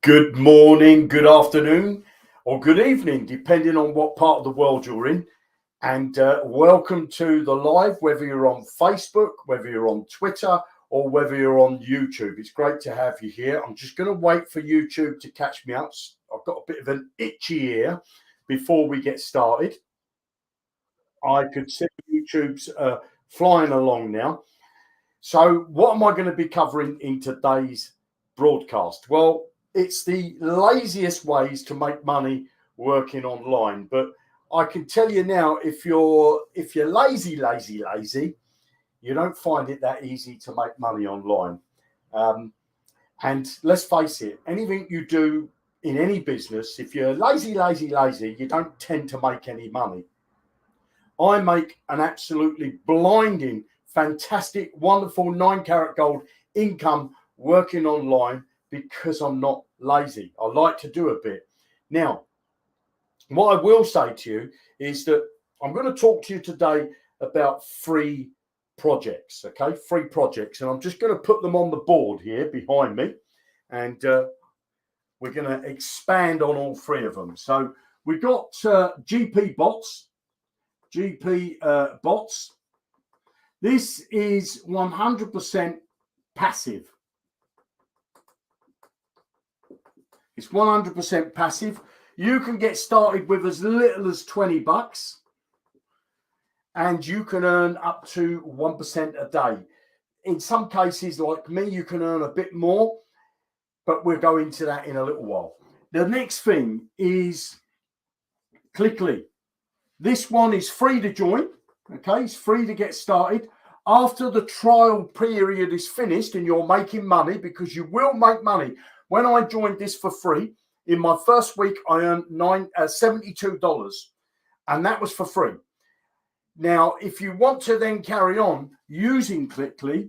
Good morning, good afternoon, or good evening, depending on what part of the world you're in. And welcome to the live, whether you're on Facebook, whether you're on Twitter, or whether you're on YouTube. It's great to have you here. I'm just going to wait for YouTube to catch me up. I've got a bit of an itchy ear before we get started. I could see YouTube's flying along now. So what am I going to be covering in today's broadcast? Well, it's the laziest ways to make money working online. But I can tell you now, if you're lazy, you don't find it that easy to make money online. And let's face it, anything you do in any business, if you're lazy, you don't tend to make any money. I make an absolutely blinding, fantastic, wonderful 9-carat gold income working online because I'm not lazy. I like to do a bit. Now, what I will say to you is that I'm going to talk to you today about free projects, okay? Free projects. And I'm just going to put them on the board here behind me. And we're going to expand on all three of them. So we've got GP bots. Bots. This is 100% passive. It's 100% passive. You can get started with as little as $20 and you can earn up to 1% a day. In some cases, like me, you can earn a bit more, but we'll go into that in a little while. The next thing is Clickly. This one is free to join, okay? It's free to get started. After the trial period is finished and you're making money, because you will make money. When I joined this for free, in my first week, I earned $72, and that was for free. Now, if you want to then carry on using Clickly,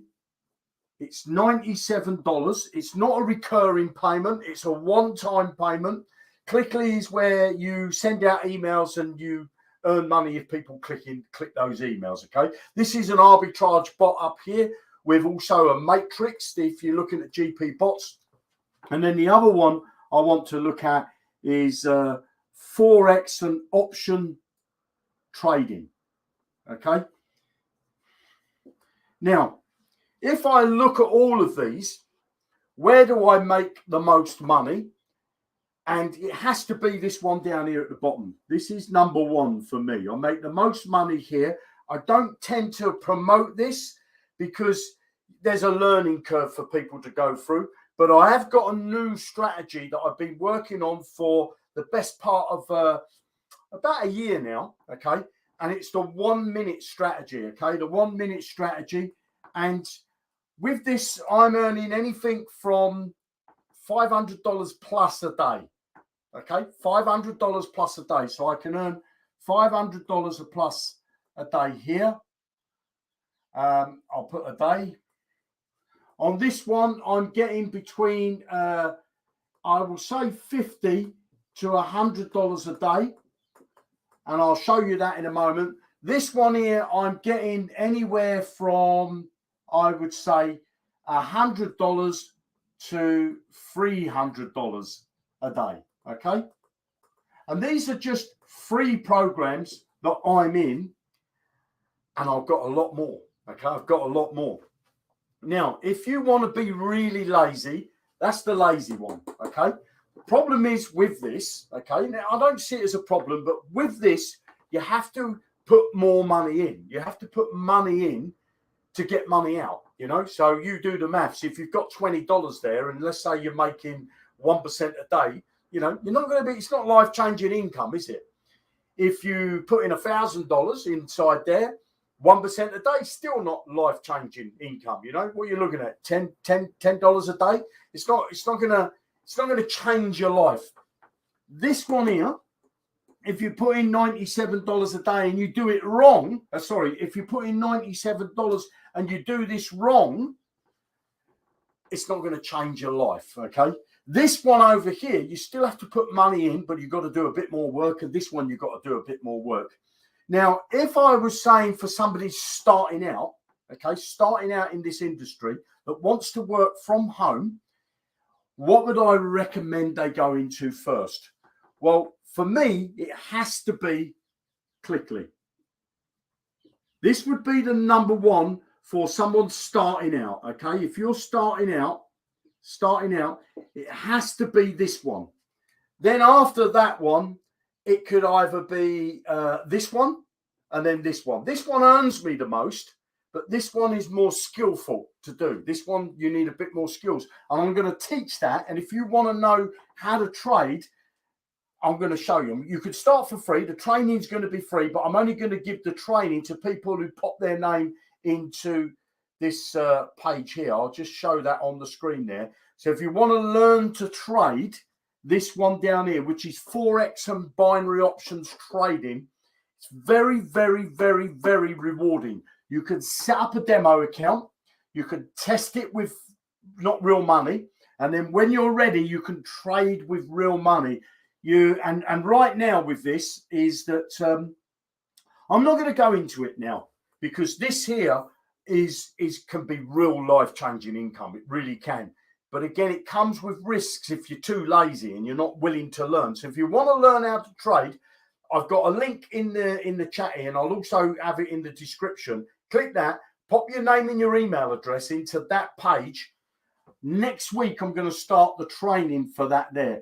it's $97. It's not a recurring payment. It's a one-time payment. Clickly is where you send out emails and you earn money if people click those emails, okay? This is an arbitrage bot up here with also a matrix if you're looking at GP bots. And then the other one I want to look at is Forex and option trading, okay? Now, if I look at all of these, where do I make the most money? And it has to be this one down here at the bottom. This is number one for me. I make the most money here. I don't tend to promote this because there's a learning curve for people to go through. But I have got a new strategy that I've been working on for the best part of about a year now, okay? And it's the 1 minute strategy, okay? The 1 minute strategy. And with this, I'm earning anything from $500 plus a day. Okay, $500 plus a day. So I can earn $500 a plus a day here. I'll put a day. On this one, I'm getting between, I will say $50 to $100 a day. And I'll show you that in a moment. This one here, I'm getting anywhere from, I would say, $100 to $300 a day. Okay, and these are just free programs that I'm in, and I've got a lot more. Okay, I've got a lot more. Now, if you want to be really lazy, that's the lazy one. Okay, the problem is with this. Okay, now I don't see it as a problem, but with this, you have to put more money in. You have to put money in to get money out. You know, so you do the maths. If you've got $20 there, and let's say you're making 1% a day. You know, you're not going to be, it's not life-changing income, is it? If you put in $1,000 inside there, 1% a day, still not life-changing income. You know, what you're looking at, $10 a day. It's not gonna change your life. This one here, if you put in $97 a day and you do it wrong, if you put in $97 and you do this wrong, it's not going to change your life, okay? This one over here, you still have to put money in, but you've got to do a bit more work. And this one, you've got to do a bit more work. Now, if I was saying for somebody starting out, okay, starting out in this industry that wants to work from home, what would I recommend they go into first? Well, for me, it has to be Clickly. This would be the number one for someone starting out. Okay, if you're starting out, it has to be this one. Then after that one, it could either be this one and then this one. This one earns me the most, but this one is more skillful to do. This one, you need a bit more skills. And I'm going to teach that. And if you want to know how to trade, I'm going to show you. You could start for free. The training is going to be free, but I'm only going to give the training to people who pop their name into this page here. I'll just show that on the screen there. So if you want to learn to trade, this one down here, which is Forex and binary options trading, it's very, very, very, very rewarding. You can set up a demo account. You can test it with not real money. And then when you're ready, you can trade with real money. And right now with this is that I'm not going to go into it now, because this here can be real life-changing income. It really can. But again, it comes with risks if you're too lazy and you're not willing to learn. So if you want to learn how to trade, I've got a link in the chat here, and I'll also have it in the description. Click that, pop your name and your email address into that page. Next week, I'm going to start the training for that there.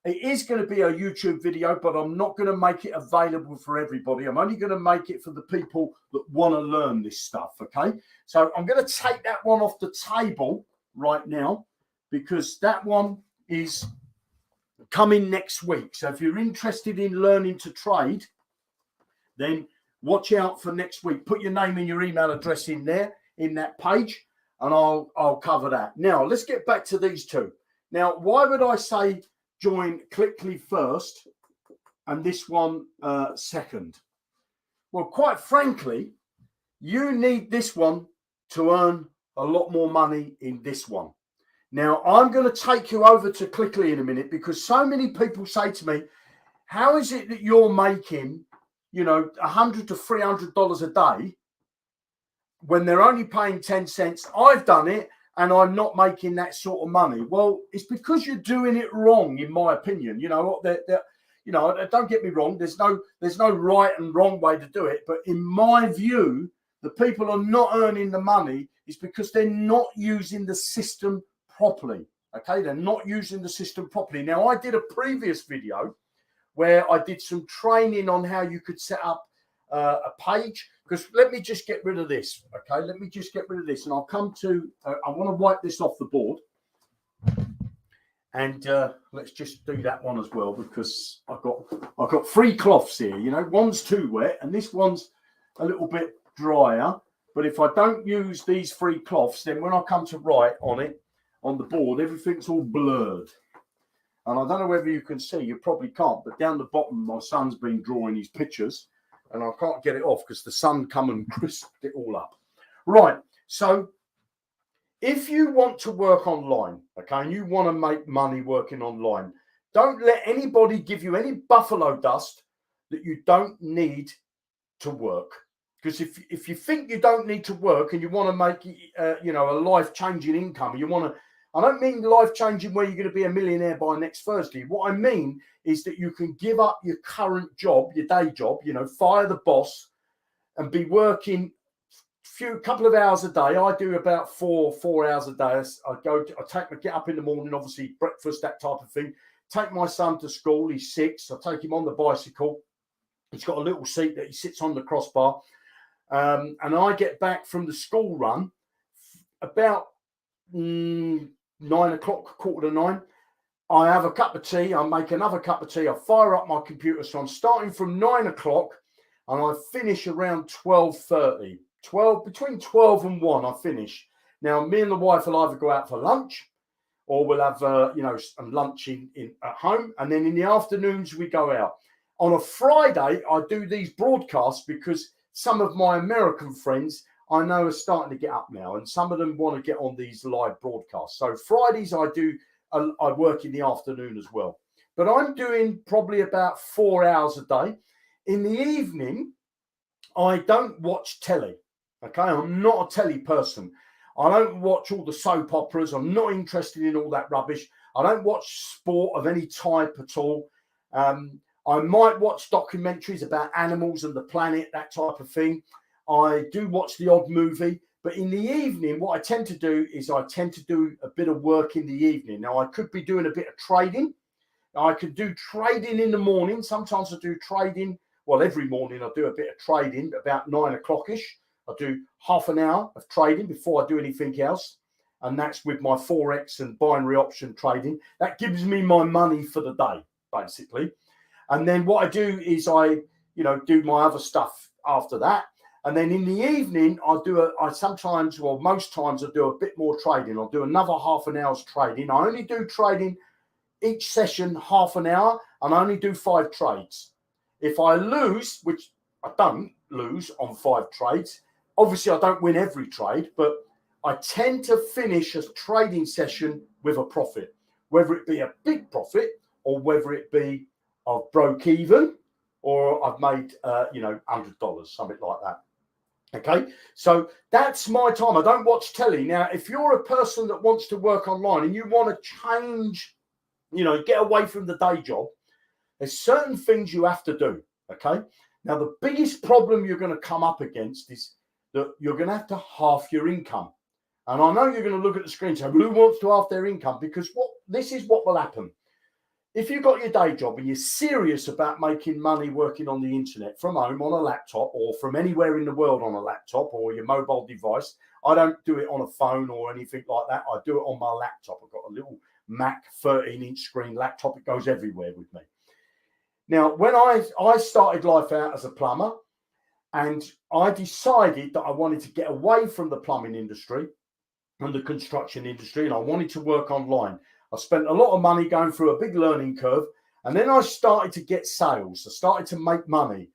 It is going to be a YouTube video, but I'm not going to make it available for everybody. I'm only going to make it for the people that want to learn this stuff, okay? So I'm going to take that one off the table right now, because that one is coming next week. So if you're interested in learning to trade, then watch out for next week. Put your name and your email address in there, in that page, and I'll cover that. Now, let's get back to these two. Now, why would I say join Clickly first and this one second? Well, quite frankly, you need this one to earn a lot more money in this one. Now, I'm going to take you over to Clickly in a minute, because so many people say to me, how is it that you're making, $100 to $300 a day when they're only paying 10 cents? I've done it and I'm not making that sort of money. Well, it's because you're doing it wrong, in my opinion. Don't get me wrong. There's no right and wrong way to do it. But in my view, the people are not earning the money is because they're not using the system properly. Okay, they're not using the system properly. Now, I did a previous video where I did some training on how you could set up a page. Because let me just get rid of this. Okay, let me just get rid of this, and I'll come to. I want to wipe this off the board, and let's just do that one as well, because I've got 3 cloths here. One's too wet, and this one's a little bit drier. But if I don't use these 3 cloths, then when I come to write on it on the board, everything's all blurred. And I don't know whether you can see. You probably can't. But down the bottom, my son's been drawing his pictures, and I can't get it off because the sun come and crisped it all up. Right. So if you want to work online, okay, and you want to make money working online, don't let anybody give you any buffalo dust that you don't need to work. Because if you think you don't need to work and you want to make a life-changing income, I don't mean life-changing where you're going to be a millionaire by next Thursday. What I mean is that you can give up your current job, your day job, fire the boss, and be working a couple of hours a day. I do about four hours a day. I get up in the morning, obviously breakfast, that type of thing. Take my son to school. He's 6. I take him on the bicycle. He's got a little seat that he sits on the crossbar. And I get back from the school run about 9 o'clock, 8:45. I have a cup of tea. I make another cup of tea. I fire up my computer. So I'm starting from 9 o'clock and I finish around 12:30. Between 12 and 1, I finish. Now, me and the wife will either go out for lunch, or we'll have some lunch at home. And then in the afternoons, we go out. On a Friday, I do these broadcasts because some of my American friends I know are starting to get up now, and some of them want to get on these live broadcasts. So Fridays I work in the afternoon as well. But I'm doing probably about 4 hours a day. In the evening, I don't watch telly. Okay, I'm not a telly person. I don't watch all the soap operas. I'm not interested in all that rubbish. I don't watch sport of any type at all. I might watch documentaries about animals and the planet, that type of thing. I do watch the odd movie, but in the evening, what I tend to do is I tend to do a bit of work in the evening. Now, I could be doing a bit of trading. I could do trading in the morning. Sometimes I do trading. Well, every morning I do a bit of trading about 9 o'clock-ish. I do half an hour of trading before I do anything else. And that's with my Forex and binary option trading. That gives me my money for the day, basically. And then what I do is I do my other stuff after that. And then in the evening, I sometimes, well, most times I do a bit more trading. I'll do another half an hour's trading. I only do trading each session half an hour, and I only do 5 trades. If I lose, which I don't lose on 5 trades, obviously I don't win every trade, but I tend to finish a trading session with a profit, whether it be a big profit or whether it be I've broke even or I've made, $100, something like that. Okay, so that's my time. I don't watch telly. Now, if you're a person that wants to work online and you want to change, get away from the day job, there's certain things you have to do. Okay, now the biggest problem you're going to come up against is that you're going to have to half your income. And I know you're going to look at the screen and say, who wants to half their income? Because this is what will happen. If you've got your day job and you're serious about making money working on the internet from home on a laptop or from anywhere in the world on a laptop or your mobile device, I don't do it on a phone or anything like that. I do it on my laptop. I've got a little Mac 13-inch screen laptop. It goes everywhere with me. Now, when I started life out as a plumber and I decided that I wanted to get away from the plumbing industry and the construction industry and I wanted to work online, I spent a lot of money going through a big learning curve, and then I started to get sales. I started to make money,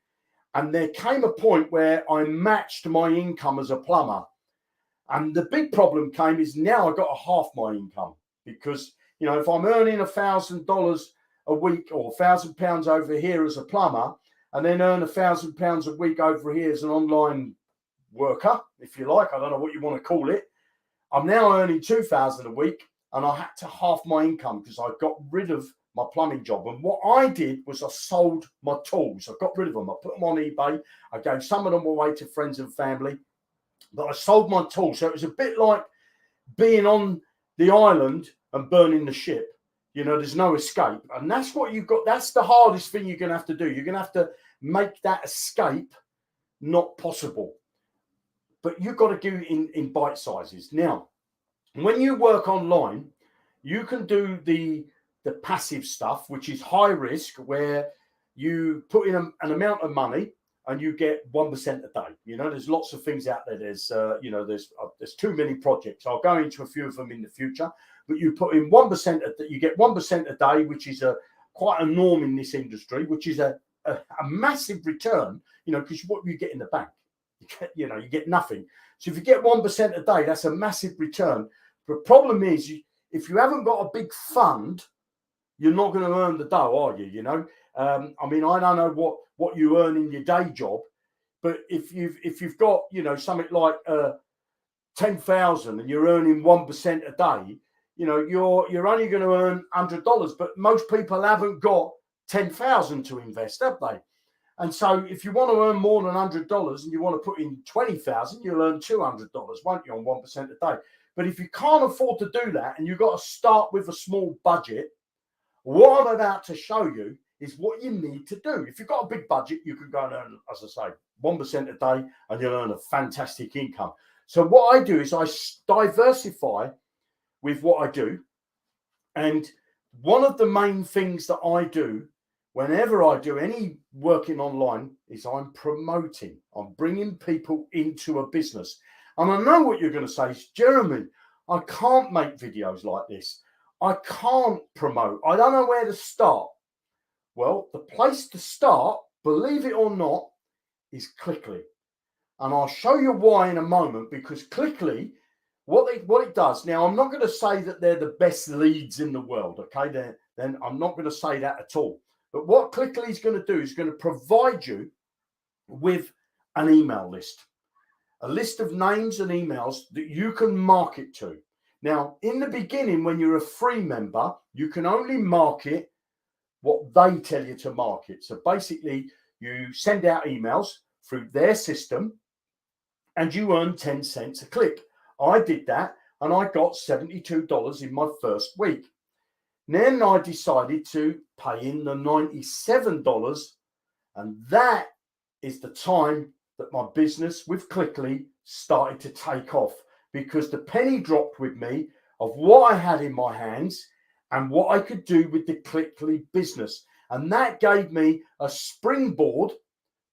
and there came a point where I matched my income as a plumber. And the big problem came is now I got to half my income because, if I'm earning $1,000 a week or £1,000 over here as a plumber, and then earn £1,000 a week over here as an online worker, if you like, I don't know what you want to call it. I'm now earning $2,000 a week. And I had to half my income because I got rid of my plumbing job. And what I did was I sold my tools. I got rid of them. I put them on eBay. I gave some of them away to friends and family. But I sold my tools. So it was a bit like being on the island and burning the ship. There's no escape. And that's what you've got. That's the hardest thing you're going to have to do. You're going to have to make that escape not possible. But you've got to do it in bite sizes. Now, when you work online, you can do the passive stuff, which is high risk, where you put in an amount of money and you get 1% a day. There's lots of things out there. There's too many projects. I'll go into a few of them in the future, but you put in 1%, you get 1% a day, which is quite a norm in this industry, which is a massive return, because what you get in the bank, you get nothing. So if you get 1% a day, that's a massive return. The problem is, if you haven't got a big fund, you're not going to earn the dough, are you? I don't know what you earn in your day job, but if you've got something like 10,000 and you're earning 1% a day, you're only going to earn $100. But most people haven't got 10,000 to invest, have they? And so if you want to earn more than $100 and you want to put in 20,000, you'll earn $200, won't you, on 1% a day? But if you can't afford to do that and you've got to start with a small budget, what I'm about to show you is what you need to do. If you've got a big budget, you can go and earn, as I say, 1% a day and you'll earn a fantastic income. So what I do is I diversify with what I do. And one of the main things that I do whenever I do any working online is I'm promoting. I'm bringing people into a business. And I know what you're going to say is, Jeremy, I can't make videos like this. I can't promote. I don't know where to start. Well, the place to start, believe it or not, is Clickly. And I'll show you why in a moment, because Clickly, what it does, now I'm not going to say that they're the best leads in the world, okay? Then I'm not going to say that at all. But what Clickly is going to do is going to provide you with an email list. a list of names and emails that you can market to. Now, in the beginning, when you're a free member, you can only market what they tell you to market. So basically, you send out emails through their system and you earn 10 cents a click. I did that and I got $72 in my first week. Then I decided to pay in the $97, and that is the time that my business with Clickly started to take off, because the penny dropped with me of what I had in my hands and what I could do with the Clickly business. And that gave me a springboard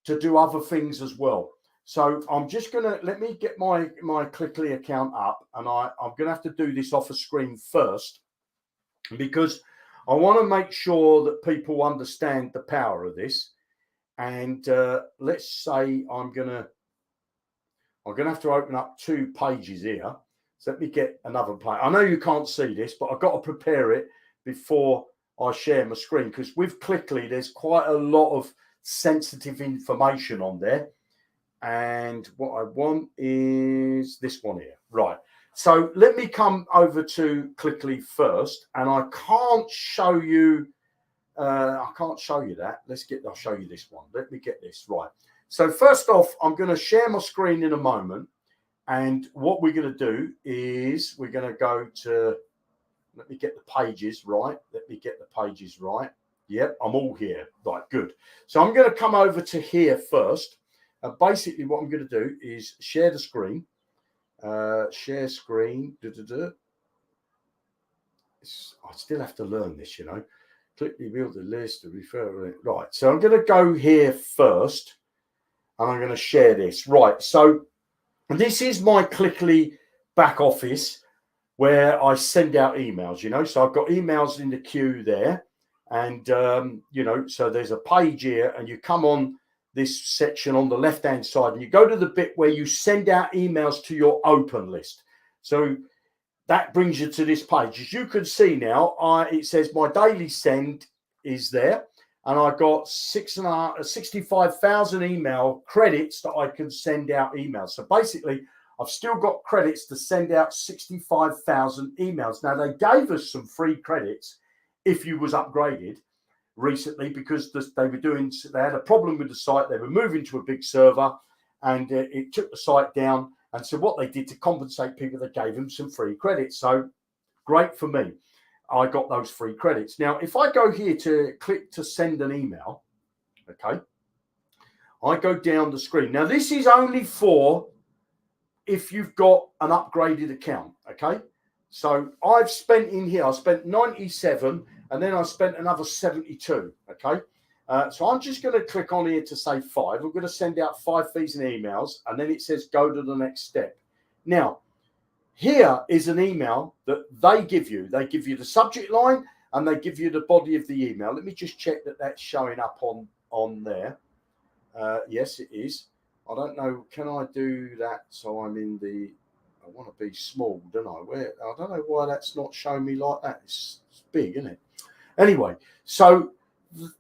to do other things as well. So I'm just going to, let me get my Clickly account up, and I'm going to have to do this off a screen first, because I want to make sure that people understand the power of this. And let's say I'm going to have to open up 2 pages here. So let me get another page. I know you can't see this, but I've got to prepare it before I share my screen, because with Clickly, there's quite a lot of sensitive information on there. And what I want is this one here. Right. So let me come over to Clickly first, and I can't show you. I can't show you that. I'll show you this one. Let me get this right. So first off, I'm going to share my screen in a moment. And what we're going to do is we're going to go to, let me get the pages right. Let me get the pages right. Yep, I'm all here. Right, good. So I'm going to come over to here first. Basically, what I'm going to do is share the screen. Share screen. I still have to learn this, you know. Click reveal the list, to refer. Right, so I'm going to go here first, and I'm going to share this. Right, so this is my Clickly back office where I send out emails, you know. So I've got emails in the queue there, and you know, so there's a page here, and you come on this section on the left hand side, and you go to the bit where you send out emails to your open list. So that brings you to this page. As you can see now, it says my daily send is there, and I got 65,000 email credits that I can send out emails. So basically, I've still got credits to send out 65,000 emails. Now, they gave us some free credits if you was upgraded recently, because they had a problem with the site. They were moving to a big server, and it took the site down. And so what they did to compensate people, they gave them some free credits. So great for me. I got those free credits. Now, if I go here to click to send an email, okay, I go down the screen. Now, this is only for if you've got an upgraded account, okay? So I've spent in here, I spent 97, and then I spent another 72, okay? So I'm just going to click on here to say 5. I'm going to send out 5 fees and emails, and then it says go to the next step. Now, here is an email that they give you. They give you the subject line, and they give you the body of the email. Let me just check that that's showing up on there. Yes, it is. I don't know. Can I do that so I'm in the... I want to be small, don't I? I don't know why that's not showing me like that. It's big, isn't it? Anyway, so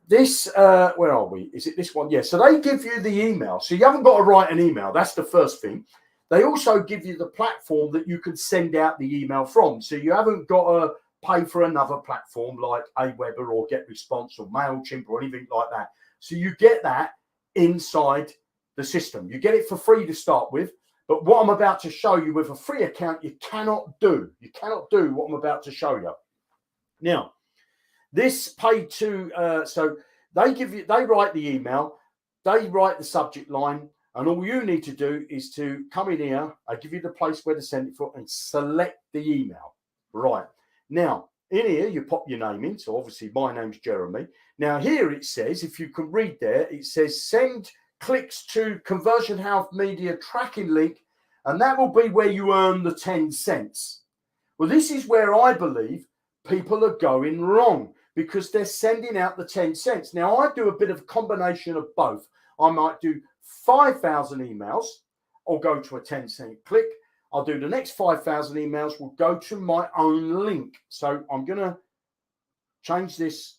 this, where are we? Is it this one? Yeah. So they give you the email. So you haven't got to write an email. That's the first thing. They also give you the platform that you can send out the email from. So you haven't got to pay for another platform like Aweber or GetResponse or MailChimp or anything like that. So you get that inside the system. You get it for free to start with. But what I'm about to show you with a free account, you cannot do. You cannot do what I'm about to show you. Now, this paid to, so they write the email, they write the subject line, and all you need to do is to come in here. I give you the place where to send it for and select the email. Right. Now, in here, you pop your name in. So obviously my name's Jeremy. Now here it says, if you can read there, it says send clicks to Conversion Health Media tracking link, and that will be where you earn the 10 cents. Well, this is where I believe people are going wrong, because they're sending out the 10 cents. Now, I do a bit of a combination of both. I might do 5,000 emails or go to a 10-cent click. I'll do the next 5,000 emails will go to my own link. So I'm going to change this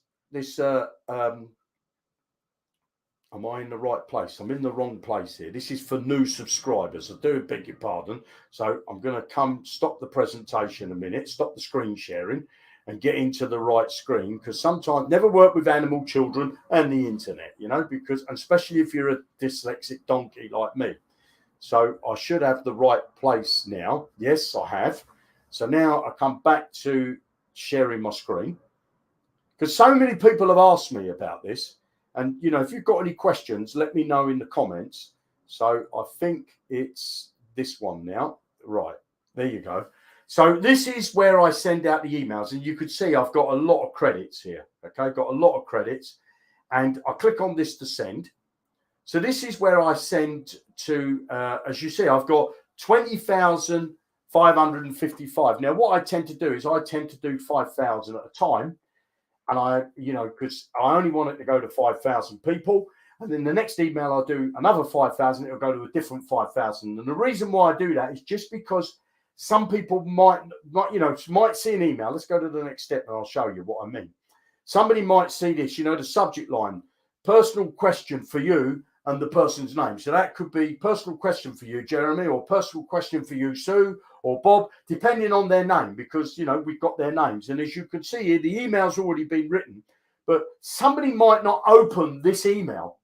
Am I in the right place? I'm in the wrong place here. This is for new subscribers. I do beg your pardon. So I'm going to stop the presentation a minute, stop the screen sharing and get into the right screen, because sometimes never work with animal children and the internet, you know, because especially if you're a dyslexic donkey like me. So I should have the right place now. Yes, I have. So now I come back to sharing my screen, because so many people have asked me about this. And, you know, if you've got any questions, let me know in the comments. So I think it's this one now. Right, there you go. So this is where I send out the emails. And you could see I've got a lot of credits here. Okay, got a lot of credits. And I click on this to send. So this is where I send to, as you see, I've got 20,555. Now, what I tend to do is I tend to do 5,000 at a time. And I, you know, because I only want it to go to 5,000 people. And then the next email I'll do another 5,000, it'll go to a different 5,000. And the reason why I do that is just because some people might, you know, might see an email. Let's go to the next step and I'll show you what I mean. Somebody might see this, you know, the subject line, personal question for you, and the person's name. So that could be personal question for you, Jeremy, or personal question for you, Sue, or Bob, depending on their name, because, you know, we've got their names. And as you can see here, the email's already been written, but somebody might not open this email.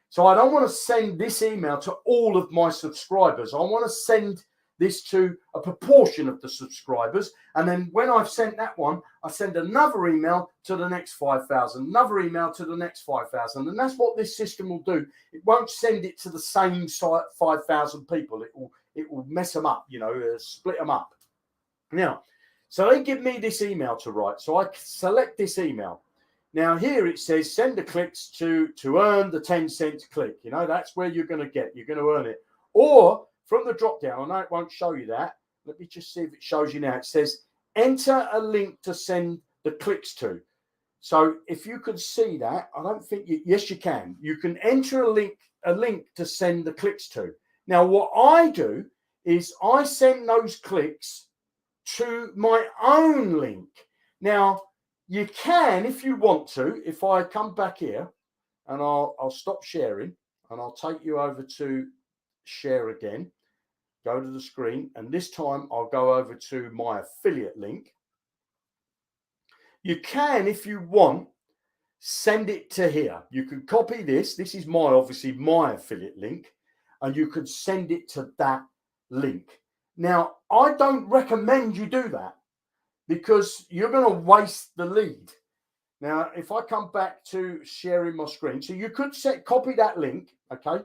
So I don't want to send this email to all of my subscribers. I want to send this to a proportion of the subscribers. And then when I've sent that one, I send another email to the next 5,000, another email to the next 5,000. And that's what this system will do. It won't send it to the same 5,000 people. It will mess them up, you know, split them up. Now, so they give me this email to write. So I select this email. Now here it says send the clicks to earn the 10 cents click. You know, that's where you're going to earn it. Or from the drop down, I know it won't show you that. Let me just see if it shows you now. It says enter a link to send the clicks to. So if you can see that, I don't think yes, you can. You can enter a link to send the clicks to. Now, what I do is I send those clicks to my own link. Now, you can, if you want to, if I come back here and I'll stop sharing and I'll take you over to share again, go to the screen, and this time I'll go over to my affiliate link. You can, if you want, send it to here. You can copy this. This is obviously my affiliate link, and you can send it to that link. Now, I don't recommend you do that because you're going to waste the lead. Now, if I come back to sharing my screen, so you could copy that link, okay,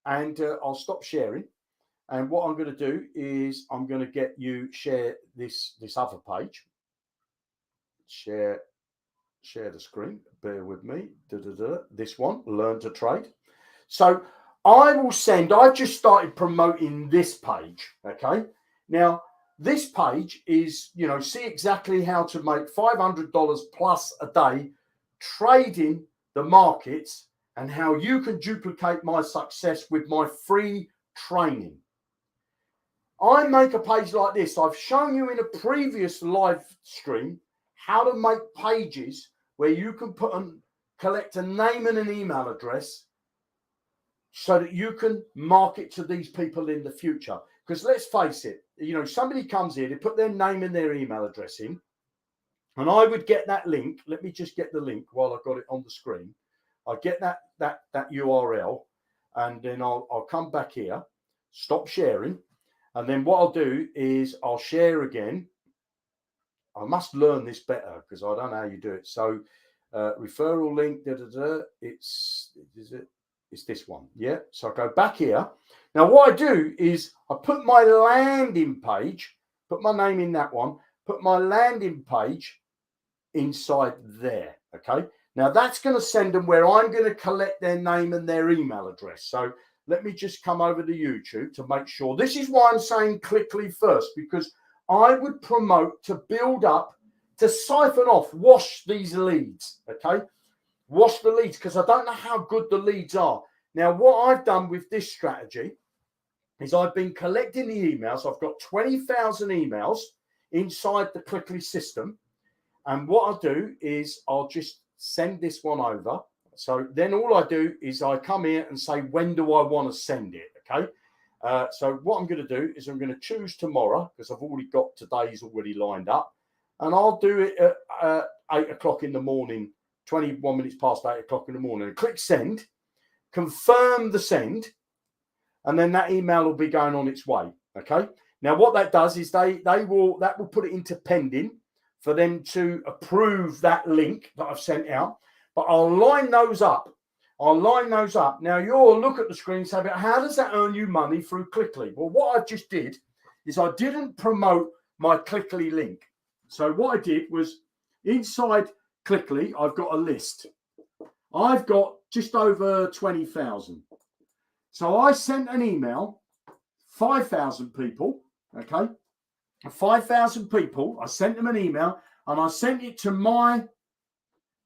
and I'll stop sharing. And what I'm going to do is I'm going to get you share this other page. Share the screen. Bear with me. This one, learn to trade. So I've just started promoting this page. Okay. Now, this page is, you know, see exactly how to make $500 plus a day trading the markets and how you can duplicate my success with my free training. I make a page like this. I've shown you in a previous live stream how to make pages where you can collect a name and an email address so that you can market to these people in the future. Because let's face it, you know, somebody comes here, they put their name and their email address in, and I would get that link. Let me just get the link while I've got it on the screen. I get that URL, and then I'll come back here, stop sharing, and then what I'll do is I'll share again. I must learn this better because I don't know how you do it. So referral link, it's this one. Yeah. So I go back here. Now what I do is I put my landing page, put my name in that one, put my landing page inside there. Okay. Now that's going to send them where I'm going to collect their name and their email address. So let me just come over to YouTube to make sure. This is why I'm saying Clickly first, because I would promote to build up, to siphon off, wash these leads, okay? Wash the leads, because I don't know how good the leads are. Now, what I've done with this strategy is I've been collecting the emails. I've got 20,000 emails inside the Clickly system. And what I'll do is I'll just send this one over. So then all I do is I come here and say, when do I want to send it? Okay. So what I'm going to do is I'm going to choose tomorrow, because I've already got today's already lined up. And I'll do it at 8 o'clock in the morning, 21 minutes past 8 o'clock in the morning. Click send, confirm the send, and then that email will be going on its way. Okay. Now what that does is that will put it into pending for them to approve that link that I've sent out. But I'll line those up. Now you'll look at the screen and say, but how does that earn you money through Clickly? Well, what I just did is I didn't promote my Clickly link. So what I did was, inside Clickly, I've got a list. I've got just over 20,000. So I sent an email, 5,000 people, okay? 5,000 people, I sent them an email, and I sent it to my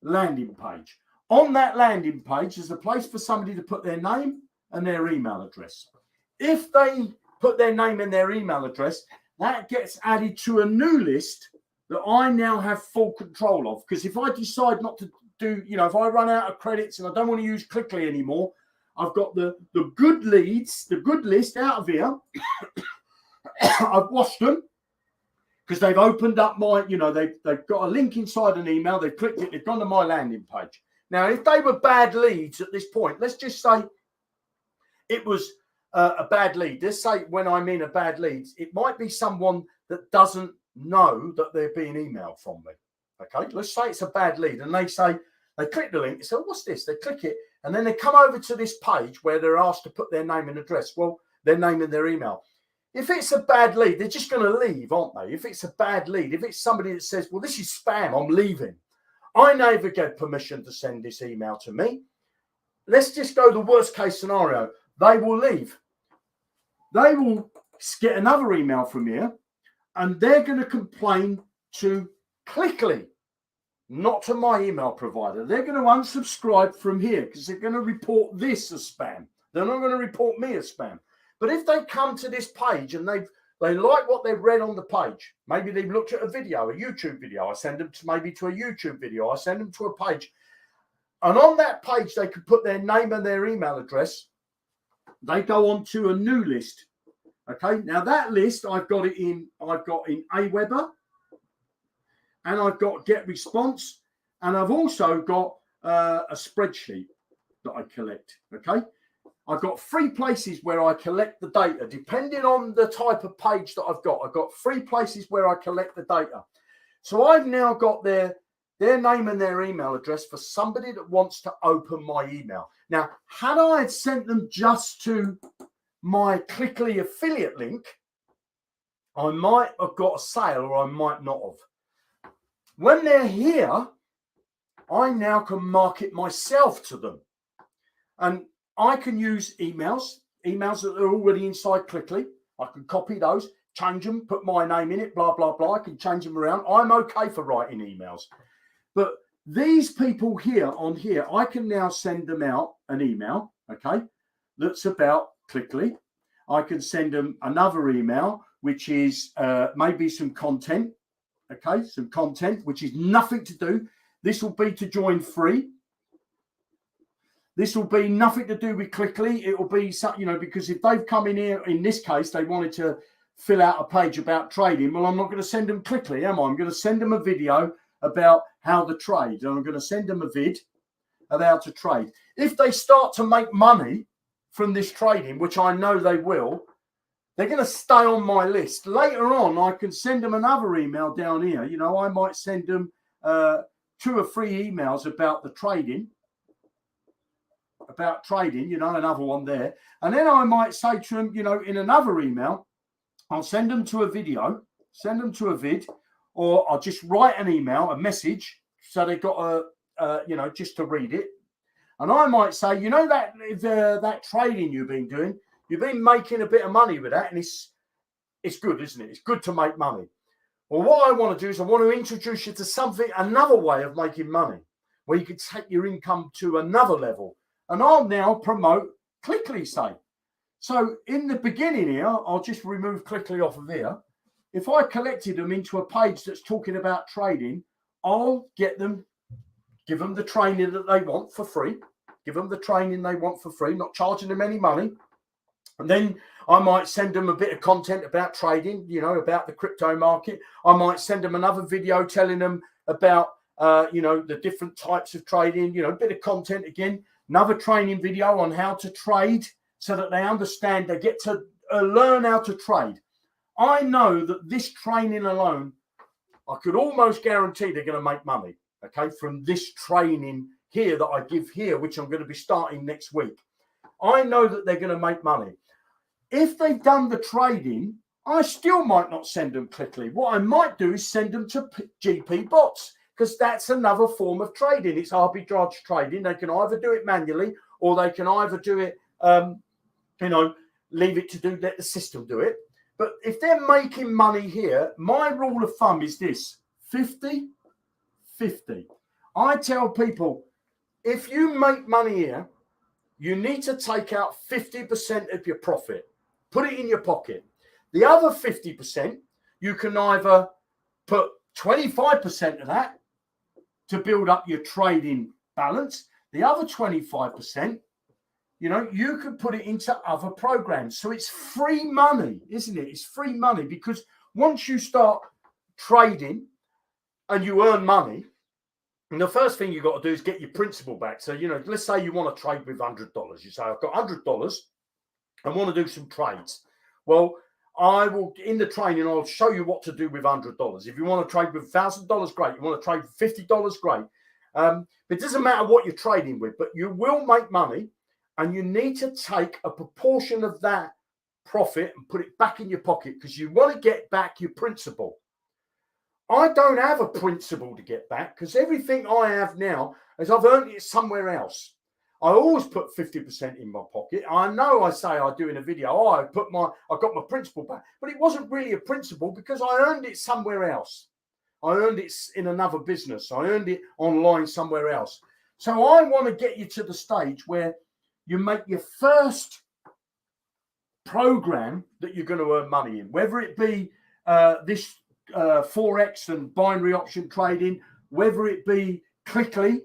landing page. On that landing page, there's a place for somebody to put their name and their email address. If they put their name and their email address, that gets added to a new list that I now have full control of. Because if I decide not to do, if I run out of credits and I don't want to use Clickly anymore, I've got the good leads, the good list out of here. I've washed them because they've opened up my, they've got a link inside an email. They've clicked it. They've gone to my landing page. Now, if they were bad leads at this point, let's just say it was a bad lead. Let's say when I mean a bad lead, it might be someone that doesn't know that they're being emailed from me. Okay, let's say it's a bad lead, and they click the link. They say, what's this? They click it, and then they come over to this page where they're asked to put their name and address. Well, their name and their email. If it's a bad lead, they're just going to leave, aren't they? If it's a bad lead, if it's somebody that says, well, this is spam, I'm leaving. I never get permission to send this email to me. Let's just go the worst case scenario. They will leave. They will get another email from here, and they're going to complain to Clickly, not to my email provider. They're going to unsubscribe from here because they're going to report this as spam. They're not going to report me as spam. But if they come to this page and they like what they've read on the page, maybe they've looked at a video, a YouTube video, I send them to a YouTube video, I send them to a page. And on that page, they could put their name and their email address. They go on to a new list. Okay, now that list, I've got in Aweber, and I've got Get Response, and I've also got a spreadsheet that I collect. Okay, I've got 3 places where I collect the data, depending on the type of page that I've got. I've got 3 places where I collect the data. So I've now got their name and their email address for somebody that wants to open my email. Now, had I sent them just to my Clickly affiliate link, I might have got a sale or I might not have. When they're here, I now can market myself to them. And I can use emails that are already inside Clickly. I can copy those, change them, put my name in it, blah, blah, blah. I can change them around. I'm okay for writing emails. But these people here on here, I can now send them out an email, okay, that's about Clickly. I can send them another email, which is maybe some content, okay, some content, which is nothing to do. This will be to join free. This will be nothing to do with Clickly. It will be, because if they've come in here, in this case, they wanted to fill out a page about trading. Well, I'm not going to send them Clickly, am I? I'm going to send them a video about how to trade. And I'm going to send them a vid of how to trade. If they start to make money from this trading, which I know they will, they're going to stay on my list. Later on, I can send them another email down here. I might send them 2 or 3 emails about the trading. Another one there. And then I might say to them, in another email, I'll send them to a video, send them to a vid, or I'll just write an email, a message, so they've got just to read it. And I might say, that trading you've been doing, you've been making a bit of money with that, and it's good, isn't it? It's good to make money. Well, what I want to do is I want to introduce you to another way of making money, where you can take your income to another level. And I'll now promote Clickly, say. So in the beginning here, I'll just remove Clickly off of here. If I collected them into a page that's talking about trading, I'll get them give them the training that they want for free. Give them the training they want for free, not charging them any money. And then I might send them a bit of content about trading, you know, about the crypto market. I might send them another video telling them about, you know, the different types of trading, you know, a bit of content again, another training video on how to trade so that they understand, they get to learn how to trade. I know that this training alone, I could almost guarantee they're going to make money, okay, from this training here that I give here, which I'm going to be starting next week. I know that they're going to make money. If they've done the trading, I still might not send them Clickly. What I might do is send them to GP bots, because that's another form of trading. It's arbitrage trading. They can either do it manually or they can either do it, you know, leave it to let the system do it. But if they're making money here, my rule of thumb is this: 50-50. I tell people, if you make money here, you need to take out 50% of your profit, put it in your pocket. The other 50%, you can either put 25% of that to build up your trading balance. The other 25%, you know, you could put it into other programs. So it's free money, isn't it? It's free money, because once you start trading and you earn money, and the first thing you've got to do is get your principal back. So, you know, let's say you want to trade with $100. You say, I've got $100. I want to do some trades. Well, I will, in the training, I'll show you what to do with $100. If you want to trade with $1,000, great. You want to trade with $50, great. But it doesn't matter what you're trading with, but you will make money, and you need to take a proportion of that profit and put it back in your pocket, because you want to get back your principal. I don't have a principal to get back, because everything I have now is I've earned it somewhere else. I always put 50% in my pocket. I know I say I do in a video, oh, I got my principal back, but it wasn't really a principal, because I earned it somewhere else. I earned it in another business. I earned it online somewhere else. So I want to get you to the stage where you make your first program that you're going to earn money in, whether it be this Forex and binary option trading, whether it be Clickly,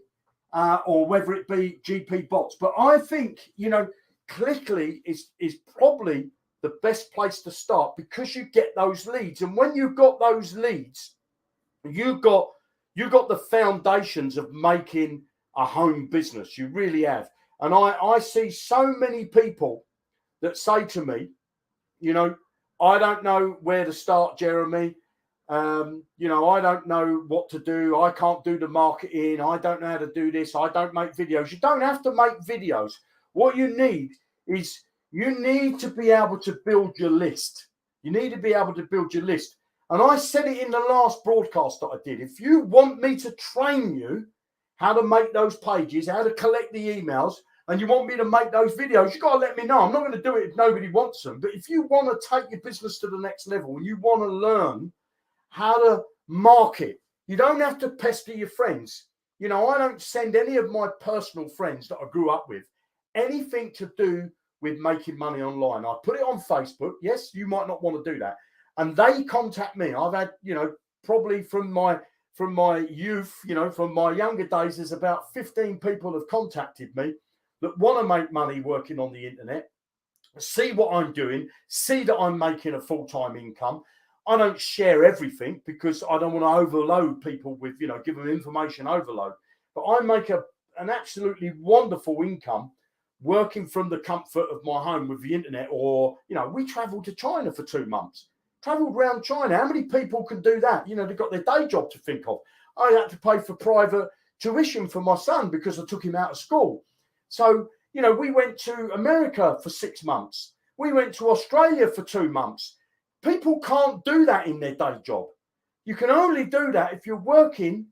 or whether it be GP bots. But I think, you know, Clickly is probably the best place to start, because you get those leads. And when you've got those leads, you've got the foundations of making a home business. You really have. And I see so many people that say to me, you know, I don't know where to start, Jeremy. You know, I don't know what to do. I can't do the marketing. I don't know how to do this. I don't make videos. You don't have to make videos. What you need is you need to be able to build your list. You need to be able to build your list. And I said it in the last broadcast that I did. If you want me to train you how to make those pages, how to collect the emails, and you want me to make those videos, you've got to let me know. I'm not going to do it if nobody wants them. But if you want to take your business to the next level and you want to learn how to market, you don't have to pester your friends. You know, I don't send any of my personal friends that I grew up with anything to do with making money online. I put it on Facebook. Yes, you might not want to do that. And they contact me. I've had, you know, probably from my youth, you know, from my younger days, there's about 15 people have contacted me that want to make money working on the internet, see what I'm doing, see that I'm making a full-time income. I don't share everything because I don't want to overload people with, you know, give them information overload. But I make an absolutely wonderful income working from the comfort of my home with the internet. Or, you know, we traveled to China for 2 months, traveled around China. How many people can do that? You know, they've got their day job to think of. I had to pay for private tuition for my son because I took him out of school. So, you know, we went to America for 6 months. We went to Australia for 2 months. People can't do that in their day job. You can only do that if you're working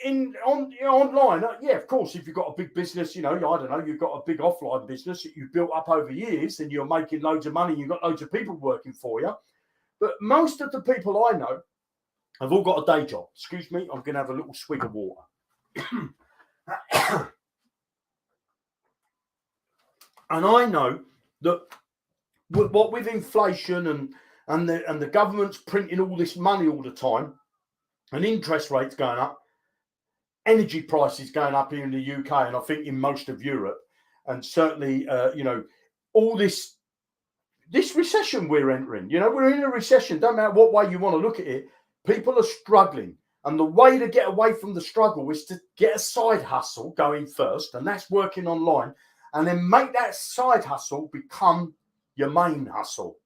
online. Yeah, of course, if you've got a big business, you know, I don't know, you've got a big offline business that you've built up over years and you're making loads of money, you've got loads of people working for you. But most of the people I know have all got a day job. Excuse me, I'm going to have a little swig of water. And I know that what with inflation and the government's printing all this money all the time and interest rates going up, energy prices going up here in the UK, and I think in most of Europe, and certainly, all this recession we're entering. We're in a recession. Don't matter what way you want to look at it. People are struggling. And the way to get away from the struggle is to get a side hustle going first, and that's working online, and then make that side hustle become your main hustle.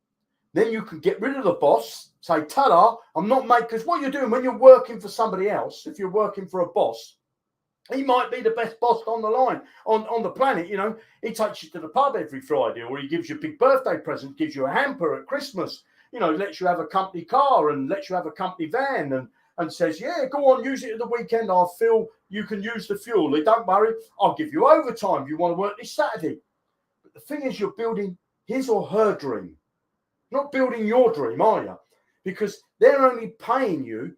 Then you can get rid of the boss, say, ta-da, I'm not making, because what you're doing when you're working for somebody else, if you're working for a boss, he might be the best boss on the line, on the planet. He takes you to the pub every Friday, or he gives you a big birthday present, gives you a hamper at Christmas, lets you have a company car and lets you have a company van, and says, yeah, go on, use it at the weekend. I feel you can use the fuel. Don't worry, I'll give you overtime if you want to work this Saturday. But the thing is, you're building his or her dream, not building your dream, are you? Because they're only paying you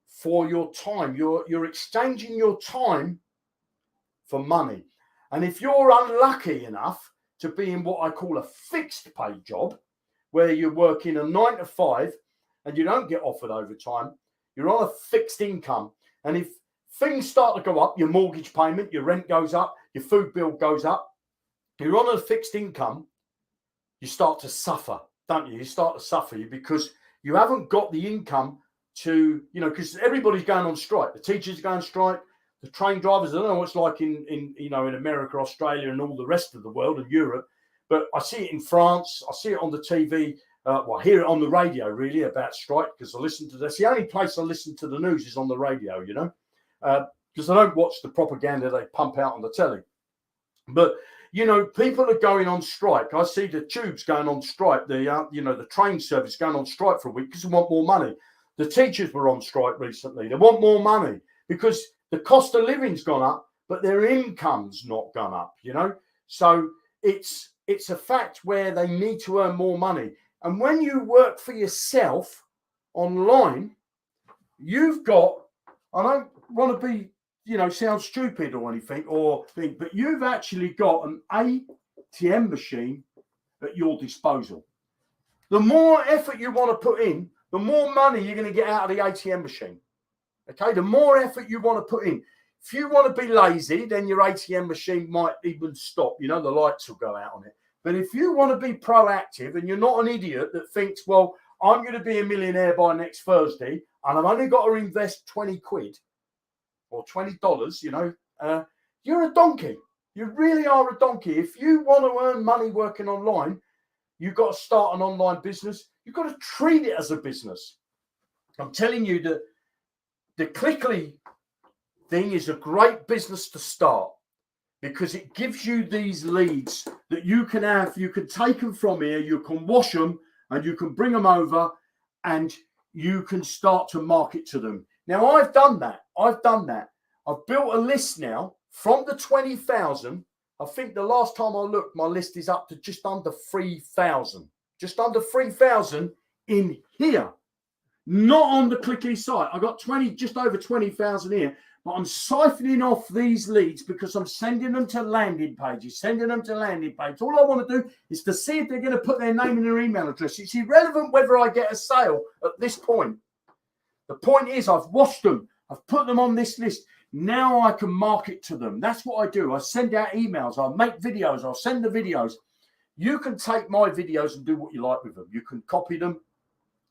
for your time. You're exchanging your time for money. And if you're unlucky enough to be in what I call a fixed pay job, where you're working a 9 to 5 and you don't get offered overtime, you're on a fixed income. And if things start to go up, your mortgage payment, your rent goes up, your food bill goes up, you're on a fixed income, you start to suffer, don't you? You start to suffer because you haven't got the income to, because everybody's going on strike. The teachers are going on strike, the train drivers. I don't know what it's like in America, Australia, and all the rest of the world and Europe, but I see it in France. I see it on the TV. I hear it on the radio, really, about strike, because I listen to this. The only place I listen to the news is on the radio, because I don't watch the propaganda they pump out on the telly. But, people are going on strike. I see the tubes going on strike, the train service going on strike for a week because they want more money. The teachers were on strike recently. They want more money because the cost of living's gone up, but their income's not gone up, So it's a fact where they need to earn more money. And when you work for yourself online, you've got, I don't want to be, sound stupid or anything, but you've actually got an ATM machine at your disposal. The more effort you want to put in, the more money you're going to get out of the ATM machine. Okay, the more effort you want to put in. If you want to be lazy, then your ATM machine might even stop. The lights will go out on it. But if you want to be proactive and you're not an idiot that thinks, well, I'm going to be a millionaire by next Thursday and I've only got to invest 20 quid or $20, you're a donkey. You really are a donkey. If you want to earn money working online, you've got to start an online business. You've got to treat it as a business. I'm telling you that the Clickly thing is a great business to start, because it gives you these leads that you can have. You can take them from here, you can wash them, and you can bring them over, and you can start to market to them. Now, I've done that. I've built a list now from the 20,000. I think the last time I looked, my list is up to just under 3,000. Just under 3,000 in here. Not on the Clickly site. I got just over 20,000 here. But I'm siphoning off these leads because I'm sending them to landing pages, All I want to do is to see if they're going to put their name and their email address. It's irrelevant whether I get a sale at this point. The point is, I've washed them. I've put them on this list. Now I can market to them. That's what I do. I send out emails. I make videos. I'll send the videos. You can take my videos and do what you like with them. You can copy them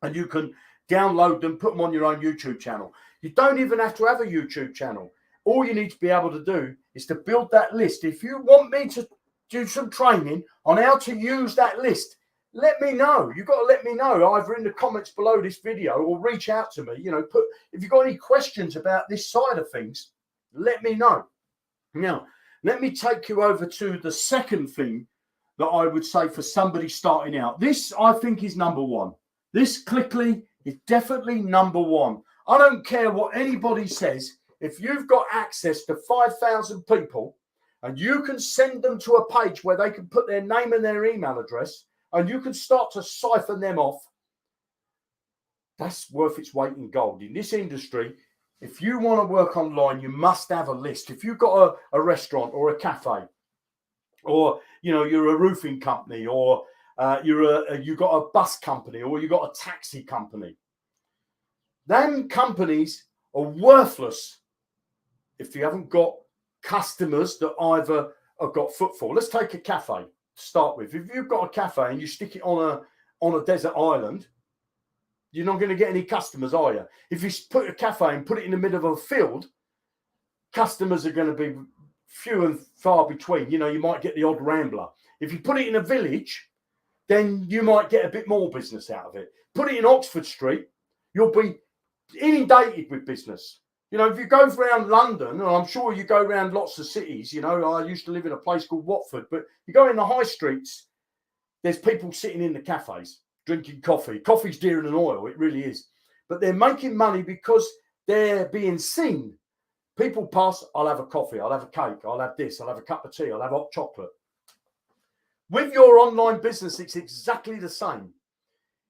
and you can download them, put them on your own YouTube channel. You don't even have to have a YouTube channel. All you need to be able to do is to build that list. If you want me to do some training on how to use that list, let me know. You've got to let me know either in the comments below this video or reach out to me. If you've got any questions about this side of things, let me know. Now, let me take you over to the second thing that I would say for somebody starting out. This, I think, is number one. This Clickly is definitely number one. I don't care what anybody says. If you've got access to 5,000 people and you can send them to a page where they can put their name and their email address and you can start to siphon them off, that's worth its weight in gold. In this industry, if you want to work online, you must have a list. If you've got a restaurant or a cafe, or you're a roofing company, or you've got a bus company, or you've got a taxi company, them companies are worthless if you haven't got customers that either have got footfall. Let's take a cafe to start with. If you've got a cafe and you stick it on a desert island, you're not going to get any customers, are you? If you put a cafe and put it in the middle of a field, customers are going to be few and far between. You know, you might get the odd rambler. If you put it in a village, then you might get a bit more business out of it. Put it in Oxford Street, you'll be inundated with business. You know, if you go around London, and I'm sure you go around lots of cities, you know, I used to live in a place called Watford, but you go in the high streets, there's people sitting in the cafes, drinking coffee. Coffee's dearer than oil, it really is. But they're making money because they're being seen. People pass, I'll have a coffee, I'll have a cake, I'll have this, I'll have a cup of tea, I'll have hot chocolate. With your online business, it's exactly the same.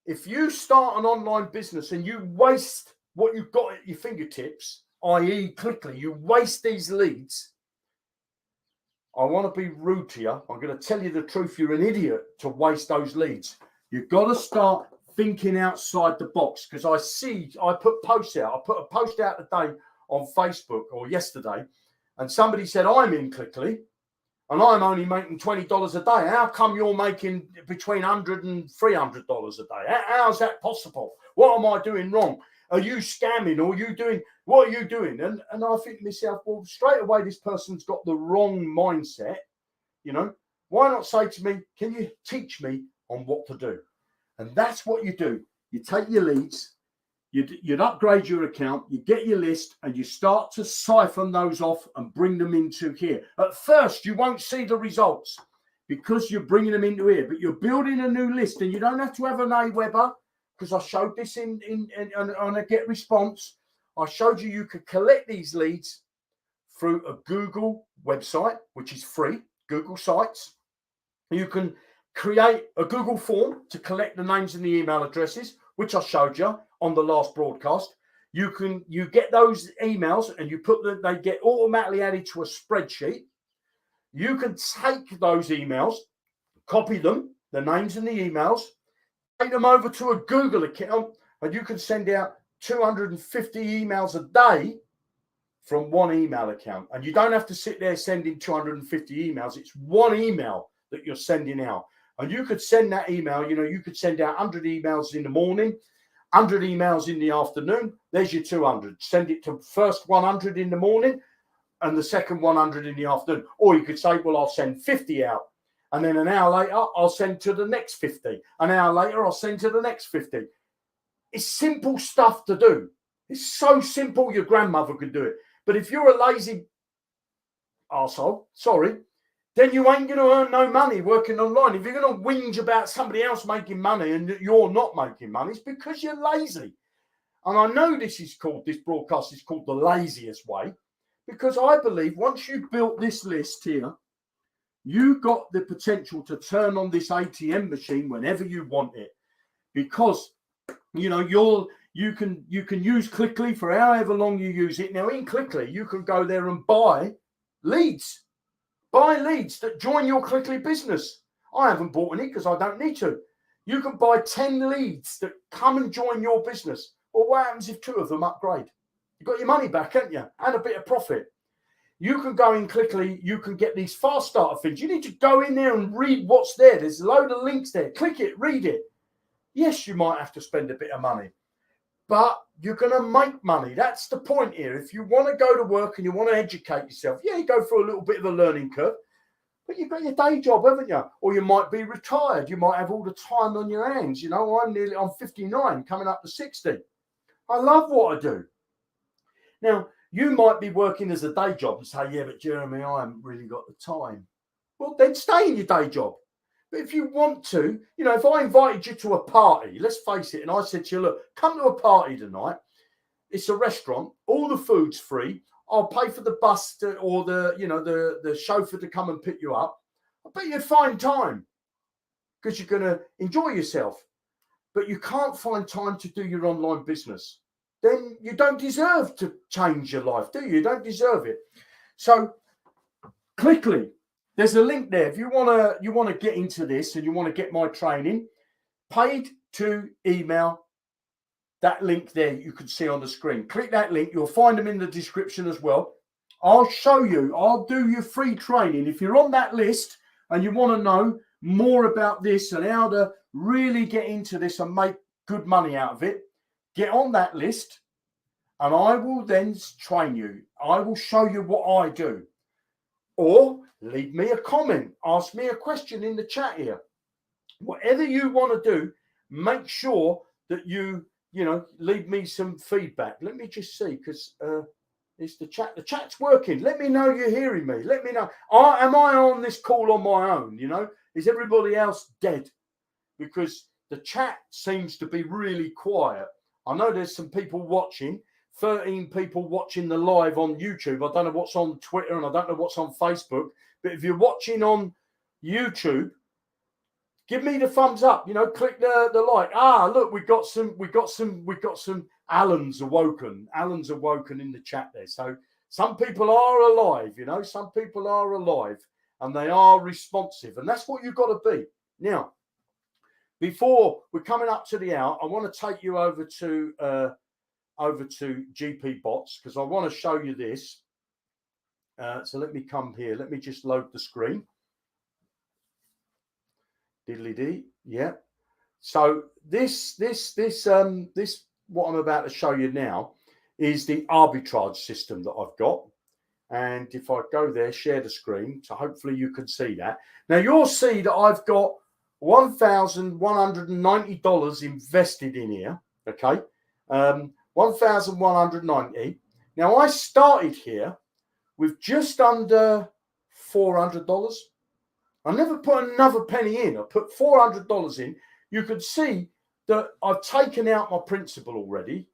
If you start an online business and you waste what you've got at your fingertips, i.e. quickly, you waste these leads, I want to be rude to you. I'm going to tell you the truth. You're an idiot to waste those leads. You've got to start thinking outside the box, because I put posts out. I put a post out today on Facebook or yesterday, and somebody said, I'm in Clickly and I'm only making $20 a day. How come you're making between $100 and $300 a day? How's that possible? What am I doing wrong? Are you scamming, or what are you doing? And I think to myself, well, straight away, this person's got the wrong mindset. You know, why not say to me, can you teach me on what to do? And that's what you do. You take your leads, you'd upgrade your account, you get your list, and you start to siphon those off and bring them into here. At first, you won't see the results because you're bringing them into here, but you're building a new list, and you don't have to have an Aweber, because I showed this on a Get Response. I showed you could collect these leads through a Google website, which is free, Google Sites. You can create a Google form to collect the names and the email addresses, which I showed you on the last broadcast. You get those emails and they get automatically added to a spreadsheet. You can take those emails, copy them, the names and the emails, take them over to a Google account, and you can send out 250 emails a day from one email account. And you don't have to sit there sending 250 emails. It's one email that you're sending out. And you could send that email, you know, you could send out 100 emails in the morning, 100 emails in the afternoon. There's your 200. Send it to first 100 in the morning and the second 100 in the afternoon. Or you could say, well, I'll send 50 out. And then an hour later, I'll send to the next 50. An hour later, I'll send to the next 50. It's simple stuff to do. It's so simple, your grandmother could do it. But if you're a lazy arsehole, sorry, then you ain't going to earn no money working online. If you're going to whinge about somebody else making money and you're not making money, it's because you're lazy. And I know this broadcast is called the laziest way, because I believe once you've built this list here, you've got the potential to turn on this ATM machine whenever you want it, because you know you can use Clickly for however long you use it. Now in Clickly, you can go there and buy leads that join your Clickly business. I haven't bought any because I don't need to. You can buy 10 leads that come and join your business. Well, what happens if 2 of them upgrade? You've got your money back, haven't you? And a bit of profit. You can go in Clickly, you can get these fast starter things. You need to go in there and read what's there. There's a load of links there. Click it, read it. Yes, you might have to spend a bit of money, but you're going to make money. That's the point here. If you want to go to work and you want to educate yourself, yeah, you go through a little bit of a learning curve, but you've got your day job, haven't you? Or you might be retired. You might have all the time on your hands. You know, I'm 59, coming up to 60. I love what I do. Now, you might be working as a day job and say, yeah, but Jeremy, I haven't really got the time. Well, then stay in your day job. But if you want to, you know, if I invited you to a party, let's face it, and I said to you, look, come to a party tonight. It's a restaurant. All the food's free. I'll pay for the bus or the chauffeur to come and pick you up. I bet you'd find time because you're going to enjoy yourself. But you can't find time to do your online business. Then you don't deserve to change your life, do you? You don't deserve it. So, Clickly, there's a link there. If you want to get into this and you want to get my training, paid to email, that link there you can see on the screen. Click that link. You'll find them in the description as well. I'll show you. I'll do your free training. If you're on that list and you want to know more about this and how to really get into this and make good money out of it, get on that list and I will then train you. I will show you what I do. Or leave me a comment. Ask me a question in the chat here. Whatever you want to do, make sure that you leave me some feedback. Let me just see, because it's the chat. The chat's working. Let me know you're hearing me. Let me know. Am I on this call on my own? Is everybody else dead? Because the chat seems to be really quiet. I know there's some people watching. 13 people watching the live on YouTube. I don't know what's on Twitter and I don't know what's on Facebook. But if you're watching on YouTube, give me the thumbs up. Click the like. Look, we got some. Alan's awoken. Alan's awoken in the chat there. So some people are alive. Some people are alive and they are responsive, and that's what you've got to be. Now, before we're coming up to the hour, I want to take you over to GP Bots because I want to show you this. So let me come here. Let me just load the screen. Diddly dee. Yeah. So this what I'm about to show you now is the arbitrage system that I've got. And if I go there, share the screen, so hopefully you can see that. Now you'll see that I've got $1,190 invested in here. Okay. 1,190. Now I started here with just under $400. I never put another penny in. I put $400 in. You could see that I've taken out my principal already,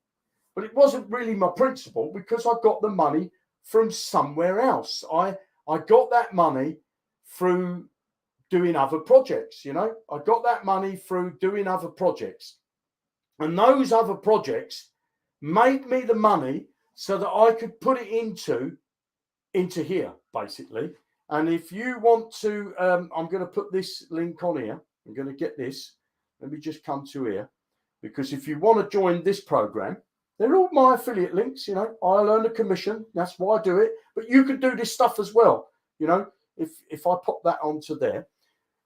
but it wasn't really my principal because I got the money from somewhere else. I got that money through doing other projects. I got that money through doing other projects, and those other projects made me the money so that I could put it into here, basically. And if you want to, I'm going to put this link on here. I'm going to get this. Let me just come to here, because if you want to join this program, they're all my affiliate links. I'll earn a commission. That's why I do it. But you can do this stuff as well. If I pop that onto there,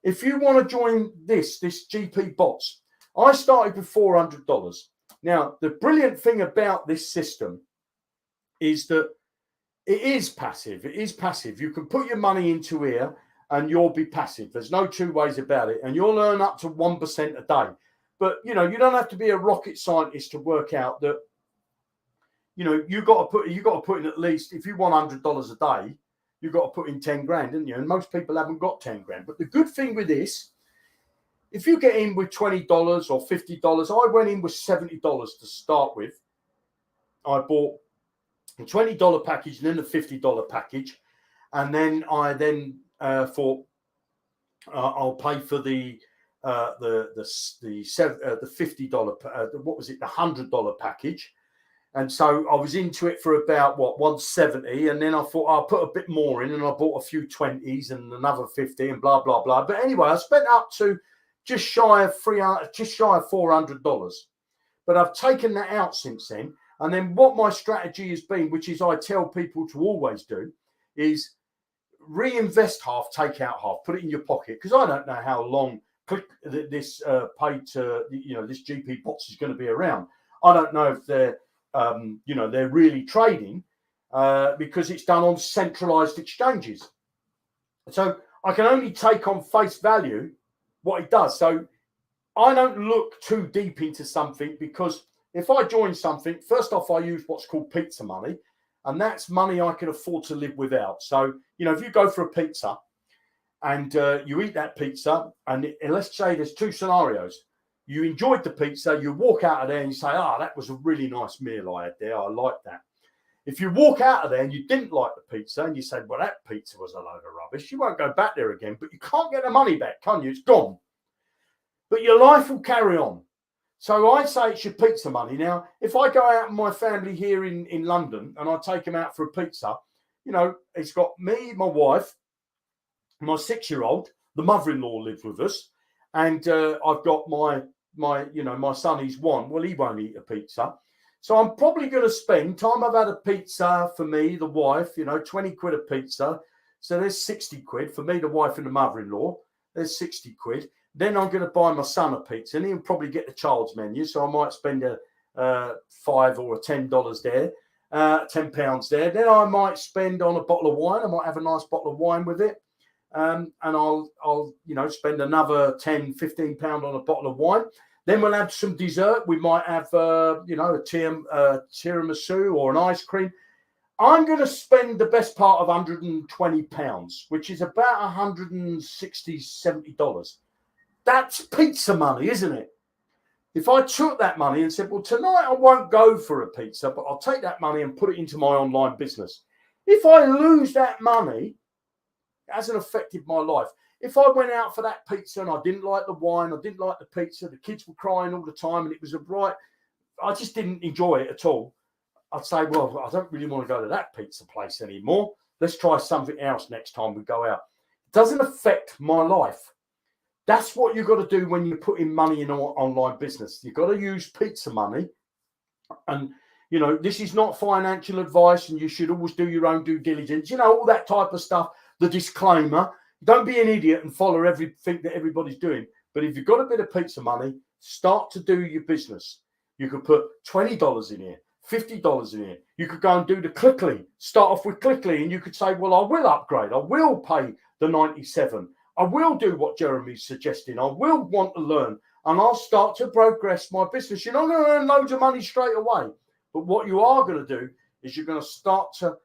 if you want to join this GP Bots, I started with $400. Now, the brilliant thing about this system is that it is passive. It is passive. You can put your money into here and you'll be passive. There's no two ways about it. And you'll earn up to 1% a day. But, you don't have to be a rocket scientist to work out that, you got to put in at least, if you want $100 a day, you've got to put in 10 grand, didn't you? And most people haven't got 10 grand. But the good thing with this, if you get in with $20 or $50, I went in with $70 to start with. I bought a $20 package and then a $50 package. And then I thought I'll pay for the $50 what was it, the $100 package. And so I was into it for about $170, and then I thought I'll put a bit more in, and I bought a few 20s and another 50 and blah blah blah. But anyway, I spent up to just shy of $400. But I've taken that out since then. And then what my strategy has been, which is I tell people to always do, is reinvest half, take out half, put it in your pocket, because I don't know how long this paid to this GP Bots is going to be around. I don't know if they're they're really trading because it's done on centralized exchanges. So I can only take on face value what it does. So I don't look too deep into something, because if I join something, first off, I use what's called pizza money, and that's money I can afford to live without. So, if you go for a pizza and you eat that pizza, and let's say there's two scenarios. You enjoyed the pizza, you walk out of there and you say, that was a really nice meal I had there. I like that. If you walk out of there and you didn't like the pizza and you say, well, that pizza was a load of rubbish, you won't go back there again, but you can't get the money back, can you? It's gone. But your life will carry on. So I say it's your pizza money. Now, if I go out with my family here in London and I take them out for a pizza, it's got me, my wife, my 6-year-old, the mother-in-law lives with us, and I've got my son, he's 1. Well, he won't eat a pizza. So I'm probably going to spend time I've had a pizza for me, the wife, 20 quid a pizza. So there's 60 quid for me, the wife and the mother-in-law. There's 60 quid. Then I'm going to buy my son a pizza, and he'll probably get the child's menu. So I might spend a $5 or $10 there, £10 there. Then I might spend on a bottle of wine. I might have a nice bottle of wine with it. And I'll spend another £10-15 on a bottle of wine. Then we'll have some dessert. We might have a tiramisu or an ice cream. I'm going to spend the best part of £120, which is about $160, $70. That's pizza money, isn't it? If I took that money and said, well, tonight I won't go for a pizza, but I'll take that money and put it into my online business. If I lose that money, it hasn't affected my life. If I went out for that pizza and I didn't like the wine, I didn't like the pizza, the kids were crying all the time and it was I just didn't enjoy it at all. I'd say, well, I don't really want to go to that pizza place anymore. Let's try something else next time we go out. It doesn't affect my life. That's what you've got to do when you're putting money in an online business. You've got to use pizza money. And, this is not financial advice and you should always do your own due diligence. All that type of stuff, the disclaimer. Don't be an idiot and follow everything that everybody's doing. But if you've got a bit of pizza money, start to do your business. You could put $20 in here, $50 in here. You could go and do the Clickly. Start off with Clickly and you could say, well, I will upgrade. I will pay the 97. I will do what Jeremy's suggesting. I will want to learn. And I'll start to progress my business. You're not going to earn loads of money straight away. But what you are going to do is you're going to start to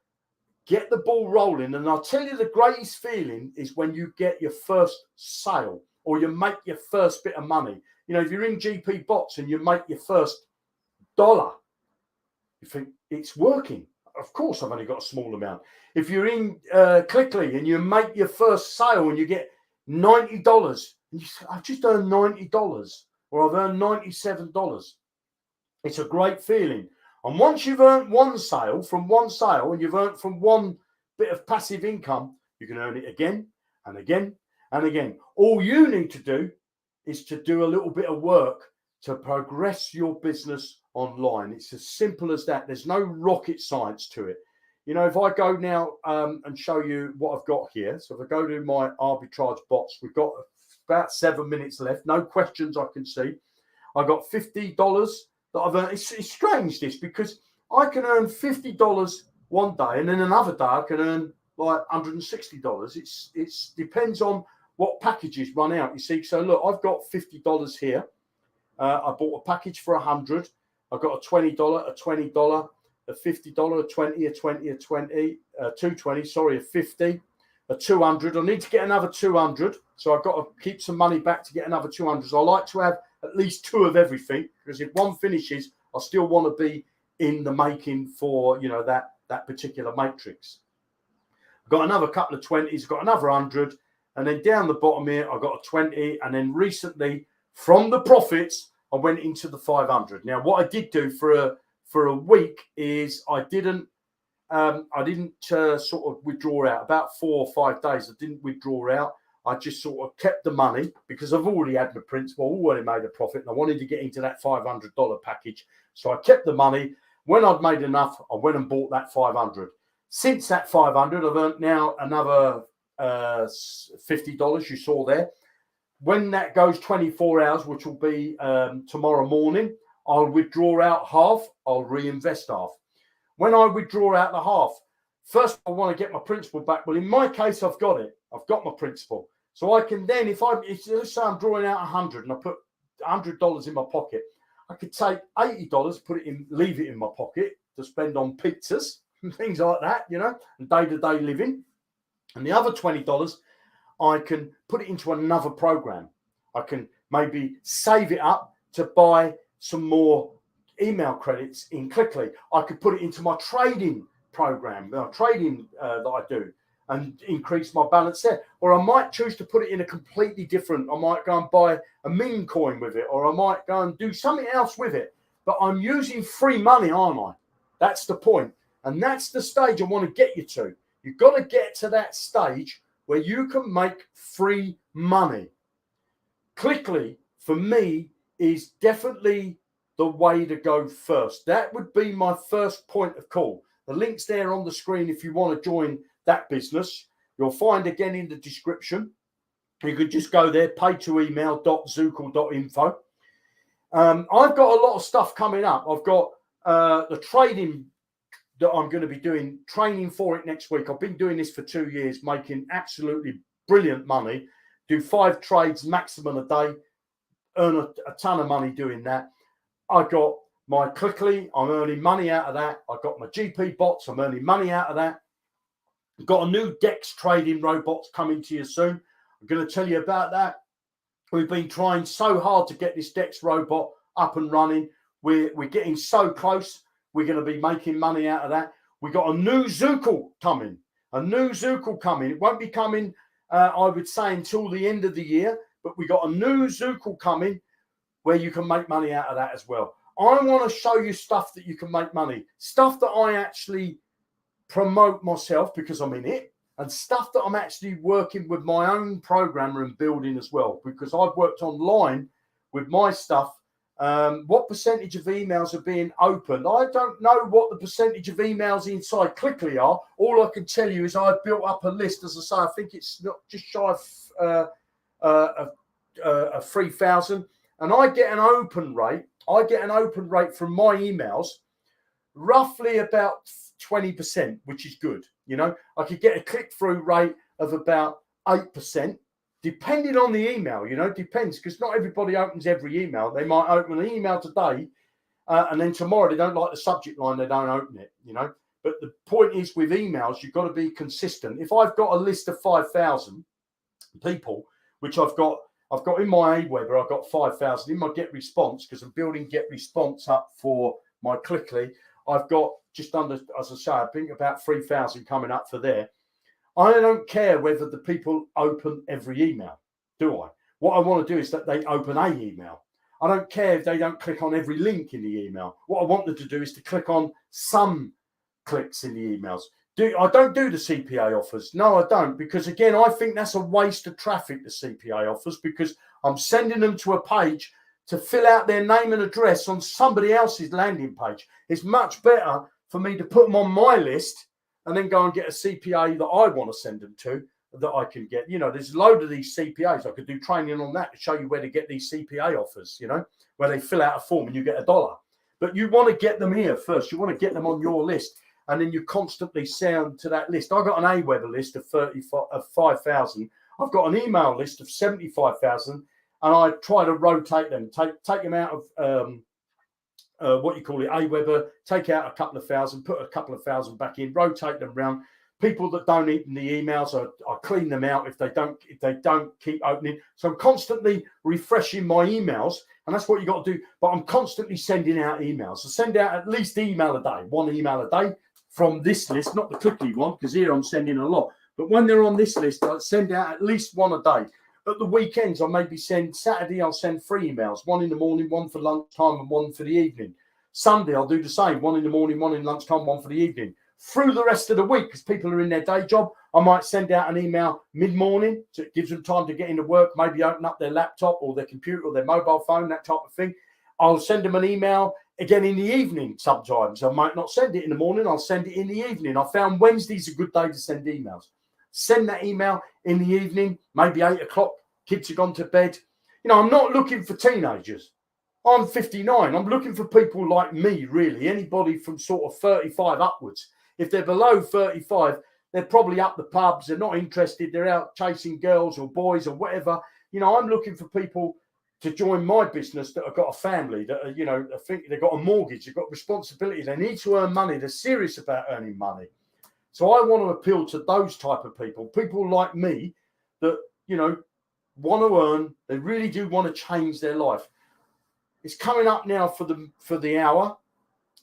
get the ball rolling. And I'll tell you, the greatest feeling is when you get your first sale or you make your first bit of money. If you're in GP bots and you make your first dollar, you think it's working. Of course, I've only got a small amount. If you're in Clickly and you make your first sale and you get $90, and you say, I've just earned $90 or I've earned $97. It's a great feeling. And once you've earned one sale and you've earned from one bit of passive income, you can earn it again and again and again. All you need to do is to do a little bit of work to progress your business online. It's as simple as that. There's no rocket science to it. If I go now and show you what I've got here. So if I go to my arbitrage bots, we've got about 7 minutes left. No questions I can see. I got $50 that I've earned. It's strange this, because I can earn $50 one day and then another day I can earn like $160. It depends on what packages run out, you see. So look, I've got $50 here. I bought a package for $100. I've got a $20, a $20, a $50, a 20, a 20, a 20, 220, sorry, a 50, a 200. I need to get another 200. So I've got to keep some money back to get another 200. So I like to have at least two of everything, because if one finishes, I still want to be in the making for, that particular matrix. I've got another couple of 20s, got another 100. And then down the bottom here, I got a 20. And then recently, from the profits, I went into the 500. Now, what I did do for a week is I didn't sort of withdraw out. About 4 or 5 days, I didn't withdraw out. I just sort of kept the money because I've already had my principal, already made a profit, and I wanted to get into that $500 package. So I kept the money. When I'd made enough, I went and bought that 500. Since that 500, I've earned now another $50 you saw there. When that goes 24 hours, which will be tomorrow morning, I'll withdraw out half, I'll reinvest half. When I withdraw out the half, first I want to get my principal back. Well, in my case, I've got it. I've got my principal. So I can then, if let's say I'm drawing out 100 and I put $100 in my pocket, I could take $80, leave it in my pocket to spend on pizzas and things like that, and day-to-day living. And the other $20, I can put it into another program. I can maybe save it up to buy some more email credits in Clickly. I could put it into my trading program, that I do, and increase my balance there. Or I might choose to put it in a completely different. I might go and buy a meme coin with it, or I might go and do something else with it. But I'm using free money, aren't I? That's the point. And that's the stage I want to get you to. You've got to get to that stage where you can make free money. Clickly, for me, is definitely the way to go first. That would be my first point of call. The link's there on the screen if you want to join that business. You'll find again in the description. You could just go there, pay-to-email.zookle.info. I've got a lot of stuff coming up. I've got the trading that I'm going to be doing, training for it next week. I've been doing this for 2 years, making absolutely brilliant money. Do 5 trades maximum a day, earn a ton of money doing that. I got my Clickly, I'm earning money out of that. I've got my GP bots, I'm earning money out of that. I've got a new DEX trading robots coming to you soon. I'm going to tell you about that. We've been trying so hard to get this DEX robot up and running. We're getting so close. We're going to be making money out of that. We got a new Zookle coming. It won't be coming, I would say, until the end of the year. But we got a new Zookle coming where you can make money out of that as well. I want to show you stuff that you can make money. Stuff that I actually promote myself because I'm in it. And stuff that I'm actually working with my own programmer and building as well. Because I've worked online with my stuff. What percentage of emails are being opened? I don't know what the percentage of emails inside Clickly are. All I can tell you is I've built up a list. As I say, I think it's not just shy of 3,000. And I get an open rate. From my emails, roughly about 20%, which is good. You know, I could get a click-through rate of about 8%, depending on the email. You know, depends, because not everybody opens every email. They might open an email today, and then tomorrow they don't like the subject line, they don't open it, you know. But the point is, with emails, you've got to be consistent. If I've got a list of 5,000 people, which I've got in my Aweber, I've got 5,000 in my get response, because I'm building get response up for my Clickly. I've got just under, as I say, I think about 3,000 coming up for there. I don't care whether the people open every email, do I? What I want to do is that they open an email. I don't care if they don't click on every link in the email. What I want them to do is to click on some clicks in the emails. I don't do the CPA offers. No, I don't, because again, I think that's a waste of traffic, the CPA offers, because I'm sending them to a page to fill out their name and address on somebody else's landing page. It's much better for me to put them on my list and then go and get a CPA that I want to send them to, that I can get. You know, there's a load of these CPAs. I could do training on that to show you where to get these CPA offers, you know, where they fill out a form and you get $1. But you want to get them here first. You want to get them on your list, and then you constantly sound to that list. I've got an Aweber list of 5,000. I've got an email list of 75,000, and I try to rotate them, take them out of what you call it, Aweber, take out a couple of thousand, put a couple of thousand back in, rotate them around. People that don't open the emails, I clean them out if they don't keep opening. So I'm constantly refreshing my emails, and that's what you got to do. But I'm constantly sending out emails. I send out at least email a day, 1 email a day from this list, not the Clickly one, because here I'm sending a lot. But when they're on this list, I send out at least 1 a day. At the weekends, I maybe Saturday, I'll send 3 emails, 1 in the morning, 1 for lunchtime, and 1 for the evening. Sunday, I'll do the same, 1 in the morning, 1 in lunchtime, 1 for the evening. Through the rest of the week, because people are in their day job, I might send out an email mid-morning, so it gives them time to get into work, maybe open up their laptop or their computer or their mobile phone, that type of thing. I'll send them an email again in the evening sometimes. I might not send it in the morning, I'll send it in the evening. I found Wednesday's a good day to send emails. Send that email in the evening, maybe 8 o'clock, kids have gone to bed. You know, I'm not looking for teenagers. I'm 59. I'm looking for people like me, really. Anybody from sort of 35 upwards. If they're below 35, they're probably up the pubs. They're not interested. They're out chasing girls or boys or whatever. You know, I'm looking for people to join my business that have got a family, that are, you know, I think they've got a mortgage, they've got responsibility. They need to earn money. They're serious about earning money. So I want to appeal to those type of people like me that, you know, want to earn. They really do want to change their life. It's coming up now for the hour.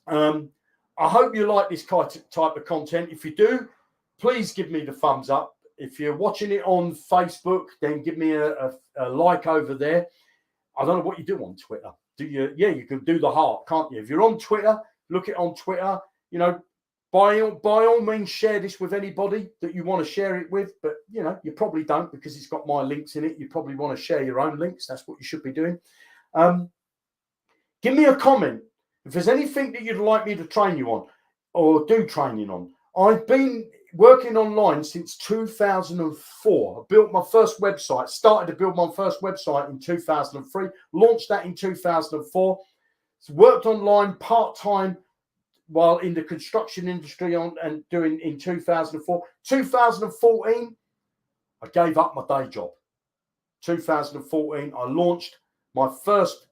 I hope you like this type of content. If you do, please give me the thumbs up. If you're watching it on Facebook, then give me a like over there. I don't know what you do on Twitter. Do you? Yeah, you can do the heart, can't you? If you're on Twitter, look it on Twitter. You know, by all means, share this with anybody that you want to share it with. But, you know, you probably don't, because it's got my links in it. You probably want to share your own links. That's what you should be doing. Give me a comment if there's anything that you'd like me to train you on or do training on. I've been working online since 2004. I built my first website, started to build my first website in 2003, launched that in 2004. Worked online part-time while in the construction industry and doing in 2004. 2014, I gave up my day job. 2014, I launched my first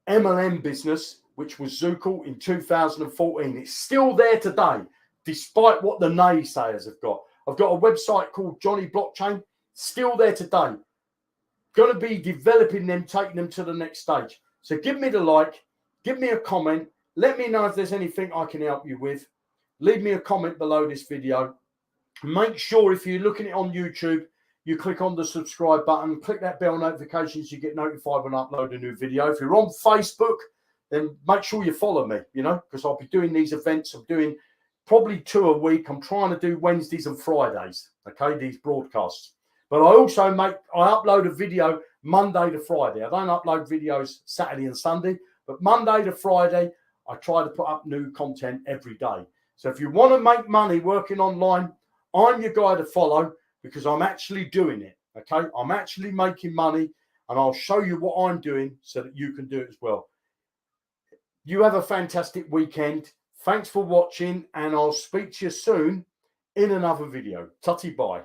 MLM business, which was Zookle, in 2014. It's still there today, despite what the naysayers have got. I've got a website called Johnny Blockchain, still there today. Going to be developing them, taking them to the next stage. So give me the like, give me a comment. Let me know if there's anything I can help you with. Leave me a comment below this video. Make sure if you're looking at it on YouTube, you click on the subscribe button, click that bell notification so you get notified when I upload a new video. If you're on Facebook, then make sure you follow me, because I'll be doing these events. I'm doing probably 2 a week. I'm trying to do Wednesdays and Fridays, okay, these broadcasts. But I also I upload a video Monday to Friday. I don't upload videos Saturday and Sunday, but Monday to Friday, I try to put up new content every day. So if you want to make money working online, I'm your guy to follow because I'm actually doing it, okay? I'm actually making money, and I'll show you what I'm doing so that you can do it as well. You have a fantastic weekend. Thanks for watching, and I'll speak to you soon in another video. Tutty bye.